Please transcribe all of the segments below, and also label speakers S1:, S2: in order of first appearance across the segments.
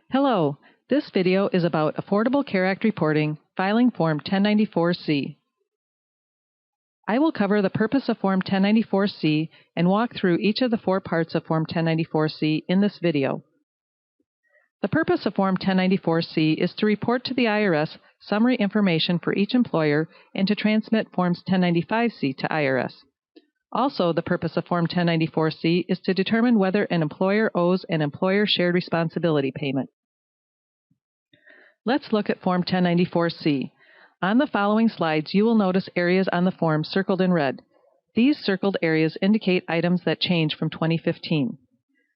S1: Hello, this video is about Affordable Care Act reporting, filing Form 1094-C. I will cover the purpose of Form 1094-C and walk through each of the four parts of Form 1094-C in this video. The purpose of Form 1094-C is to report to the IRS summary information for each employer and to transmit Forms 1095-C to IRS. Also, the purpose of Form 1094-C is to determine whether an employer owes an employer shared responsibility payment. Let's look at Form 1094-C. On the following slides, you will notice areas on the form circled in red. These circled areas indicate items that change from 2015.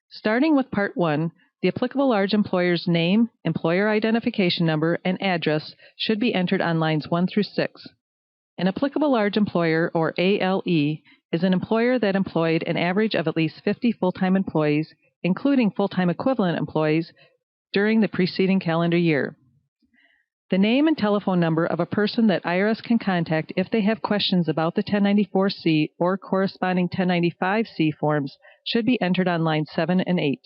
S1: Starting with Part 1, the applicable large employer's name, employer identification number, and address should be entered on lines 1 through 6. An applicable large employer, or ALE, is an employer that employed an average of at least 50 full-time employees, including full-time equivalent employees, during the preceding calendar year. The name and telephone number of a person that IRS can contact if they have questions about the 1094-C or corresponding 1095-C forms should be entered on lines 7 and 8.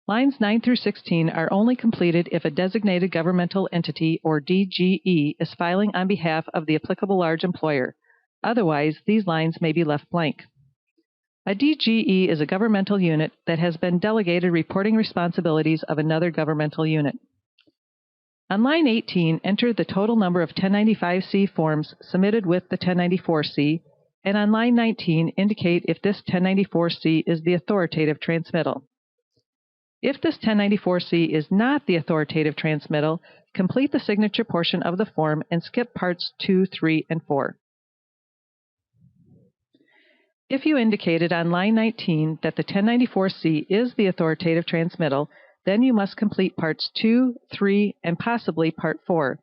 S1: Lines 9 through 16 are only completed if a designated governmental entity, or DGE, is filing on behalf of the applicable large employer. Otherwise, these lines may be left blank. A DGE is a governmental unit that has been delegated reporting responsibilities of another governmental unit. On line 18, enter the total number of 1095-C forms submitted with the 1094-C, and on line 19, indicate if this 1094-C is the authoritative transmittal. If this 1094-C is not the authoritative transmittal, complete the signature portion of the form and skip parts 2, 3, and 4. If you indicated on line 19 that the 1094-C is the authoritative transmittal, then you must complete parts 2, 3, and possibly part 4.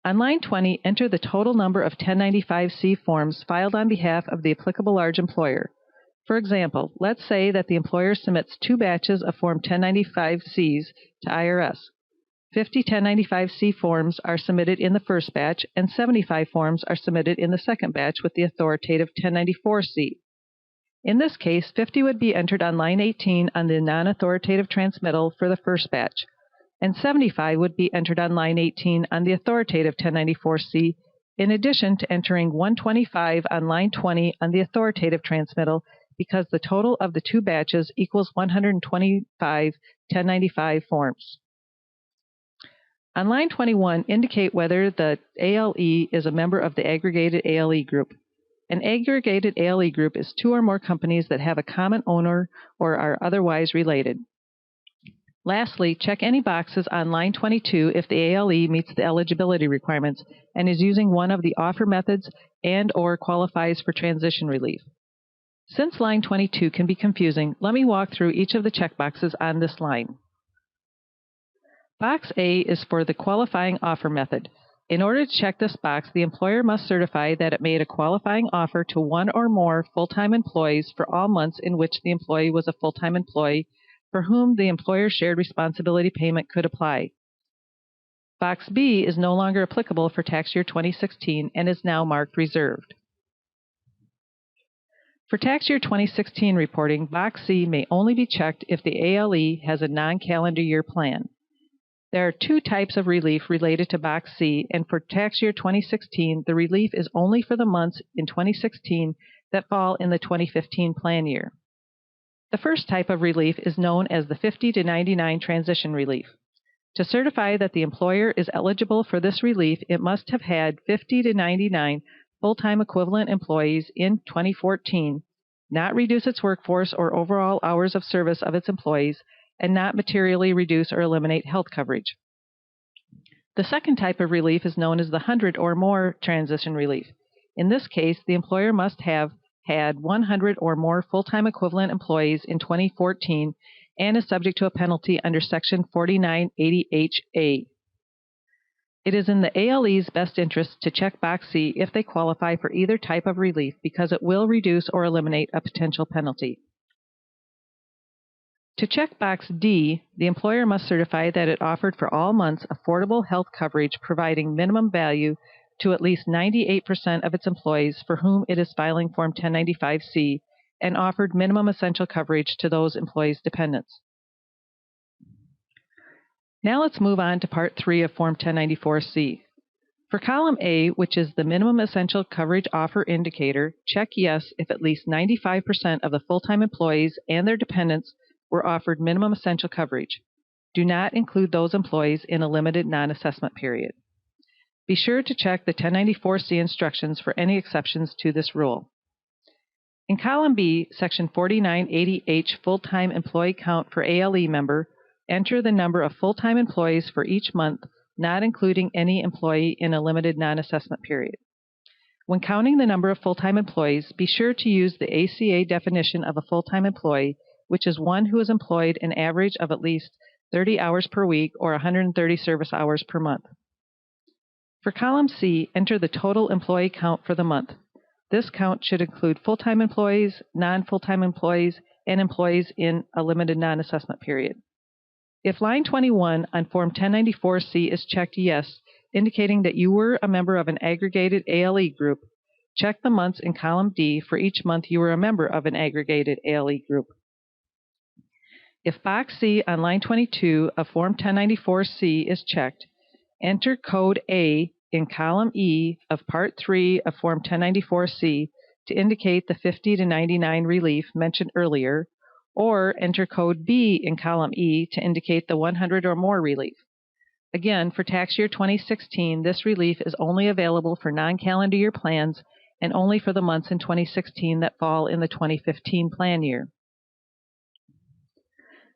S1: On line 20, enter the total number of 1095-C forms filed on behalf of the applicable large employer. For example, let's say that the employer submits 2 batches of Form 1095-Cs to IRS. 50 1095-C forms are submitted in the first batch, and 75 forms are submitted in the second batch with the authoritative 1094-C. In this case, 50 would be entered on line 18 on the non-authoritative transmittal for the first batch, and 75 would be entered on line 18 on the authoritative 1094-C, in addition to entering 125 on line 20 on the authoritative transmittal, because the total of the 2 batches equals 125 1095 forms. On line 21, indicate whether the ALE is a member of the aggregated ALE group. An aggregated ALE group is 2 or more companies that have a common owner or are otherwise related. Lastly, check any boxes on line 22 if the ALE meets the eligibility requirements and is using one of the offer methods and/or qualifies for transition relief. Since line 22 can be confusing, let me walk through each of the checkboxes on this line. Box A is for the qualifying offer method. In order to check this box, the employer must certify that it made a qualifying offer to 1 or more full-time employees for all months in which the employee was a full-time employee for whom the employer shared responsibility payment could apply. Box B is no longer applicable for tax year 2016 and is now marked reserved. For tax year 2016 reporting, Box C may only be checked if the ALE has a non-calendar year plan. There are 2 types of relief related to Box C, and for tax year 2016, the relief is only for the months in 2016 that fall in the 2015 plan year. The first type of relief is known as the 50 to 99 transition relief. To certify that the employer is eligible for this relief, it must have had 50 to 99 full-time equivalent employees in 2014, not reduce its workforce or overall hours of service of its employees, and not materially reduce or eliminate health coverage. The second type of relief is known as the 100 or more transition relief. In this case, the employer must have had 100 or more full-time equivalent employees in 2014 and is subject to a penalty under Section 4980HA. It is in the ALE's best interest to check Box C if they qualify for either type of relief because it will reduce or eliminate a potential penalty. To check Box D, the employer must certify that it offered for all months affordable health coverage providing minimum value to at least 98% of its employees for whom it is filing Form 1095-C and offered minimum essential coverage to those employees' dependents. Now let's move on to Part 3 of Form 1094C. For column A, which is the minimum essential coverage offer indicator, check yes if at least 95% of the full-time employees and their dependents were offered minimum essential coverage. Do not include those employees in a limited non-assessment period. Be sure to check the 1094C instructions for any exceptions to this rule. In column B, section 4980H full-time employee count for ALE member, enter the number of full-time employees for each month, not including any employee in a limited non-assessment period. When counting the number of full-time employees, be sure to use the ACA definition of a full-time employee, which is one who is employed an average of at least 30 hours per week or 130 service hours per month. For column C, enter the total employee count for the month. This count should include full-time employees, non-full-time employees, and employees in a limited non-assessment period. If line 21 on Form 1094C is checked yes, indicating that you were a member of an aggregated ALE group, check the months in column D for each month you were a member of an aggregated ALE group. If box C on line 22 of Form 1094C is checked, enter code A in column E of Part 3 of Form 1094C to indicate the 50 to 99 relief mentioned earlier, or enter code B in column E to indicate the 100 or more relief. Again, for tax year 2016, this relief is only available for non-calendar year plans and only for the months in 2016 that fall in the 2015 plan year.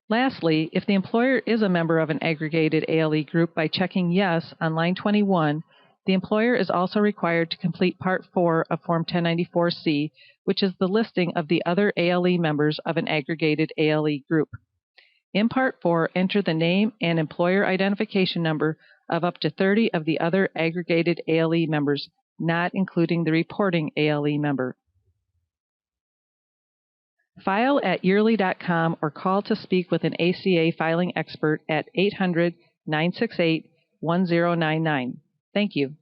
S1: Lastly, if the employer is a member of an aggregated ALE group by checking yes on line 21, the employer is also required to complete Part 4 of Form 1094C, which is the listing of the other ALE members of an aggregated ALE group. In Part 4, enter the name and employer identification number of up to 30 of the other aggregated ALE members, not including the reporting ALE member. File at yearly.com or call to speak with an ACA filing expert at 800-968-1099. Thank you.